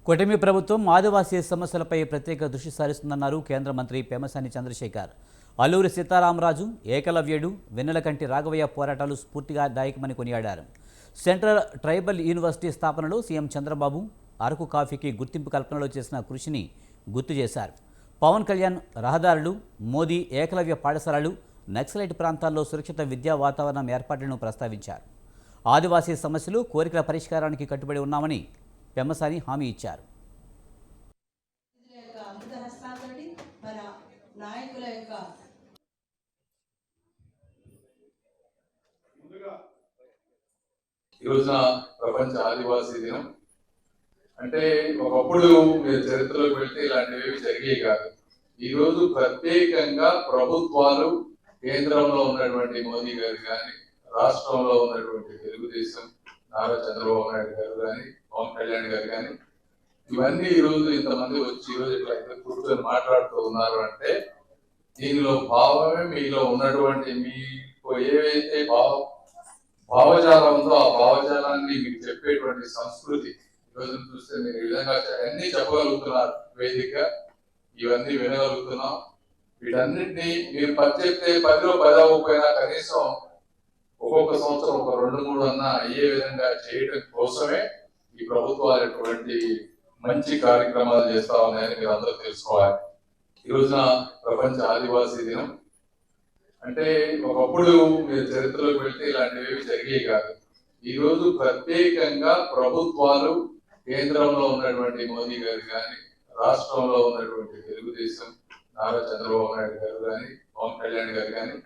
కూటమి ప్రభుత్వం ఆదివాసీ సమస్యలపై ప్రత్యేక దృష్టి సారిస్తుందన్నారు కేంద్ర మంత్రి పెమ్మసాని చంద్రశేఖర్. అల్లూరి సీతారామరాజు, ఏకలవ్యుడు, వెన్నెలకంటి రాఘవయ్య పోరాటాలు స్ఫూర్తిగా దాయకమని కొనియాడారు. సెంట్రల్ ట్రైబల్ యూనివర్సిటీ స్థాపనలో సీఎం చంద్రబాబు అరకు కాఫీకి గుర్తింపు కల్పనలో చేసిన కృషిని గుర్తు చేశారు. పవన్ కళ్యాణ్ రహదారులు, మోదీ ఏకలవ్య పాఠశాలలు, నక్సలైట్ ప్రాంతాల్లో సురక్షిత విద్యా వాతావరణం ఏర్పాట్లను ప్రస్తావించారు. ఆదివాసీ సమస్యలు, కోరికల పరిష్కారానికి కట్టుబడి ఉన్నామని పెమ్మసాని హామీ ఇచ్చారు. ఈ రోజున ప్రపంచ ఆదివాసీ దినం. అంటే ఒకప్పుడు మీరు చరిత్రలోకి వెళ్తే ఇలాంటివి జరిగేవి కాదు. ఈ రోజు ప్రత్యేకంగా ప్రభుత్వాలు, కేంద్రంలో ఉన్నటువంటి మోదీ గారు కానీ, రాష్ట్రంలో ఉన్నటువంటి తెలుగుదేశం నారా చంద్రబాబు నాయుడు గారు కానీ, పవన్ కళ్యాణ్ గారు కానీ, ఇవన్నీ ఈ రోజు ఇంతమంది వచ్చి ఈ రోజు ఇట్లా కూర్చొని మాట్లాడుతూ ఉన్నారు అంటే దీనిలో భావమే మీలో ఉన్నటువంటి మీకు ఏవైతే భావజాలం ఉందో ఆ భావజాలాన్ని మీకు చెప్పేటువంటి సంస్కృతి ఈరోజు చూస్తే మీరు ఈ విధంగా అన్ని చెప్పగలుగుతున్నారు. వేదిక ఇవన్నీ వినగలుగుతున్నాం. వీటన్నిటినీ మీరు చెప్తే 10లో 10 అవ్వకపోయినా కనీసం ఒక్కొక్క సంవత్సరం ఒక 2-3 అన్నా అయ్యే విధంగా చేయడం కోసమే ఈ ప్రభుత్వాలు మంచి కార్యక్రమాలు చేస్తా ఉన్నాయని మీరు అందరూ తెలుసుకోవాలి. ఈ రోజున ప్రపంచ ఆదివాసీ దినం. అంటే ఒకప్పుడు మీరు చరిత్రలోకి వెళ్తే ఇలాంటివి జరిగేవి కాదు. ఈ రోజు ప్రత్యేకంగా ప్రభుత్వాలు, కేంద్రంలో ఉన్నటువంటి మోదీ గారు కానీ, రాష్ట్రంలో ఉన్నటువంటి తెలుగుదేశం నారా చంద్రబాబు నాయుడు గారు కానీ, పవన్ కళ్యాణ్ గారు కానీ,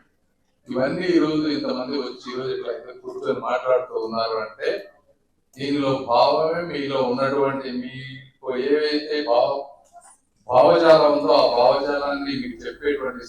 ఇవన్నీ ఈ రోజు ఇంతమంది వచ్చి ఈ రోజు ఇట్లా కూర్చొని మాట్లాడుతూ ఉన్నారు అంటే దీనిలో భావమే మీలో ఉన్నటువంటి మీకు ఏవైతే భావజాలం ఉందో ఆ భావజాలాన్ని మీకు చెప్పేటువంటి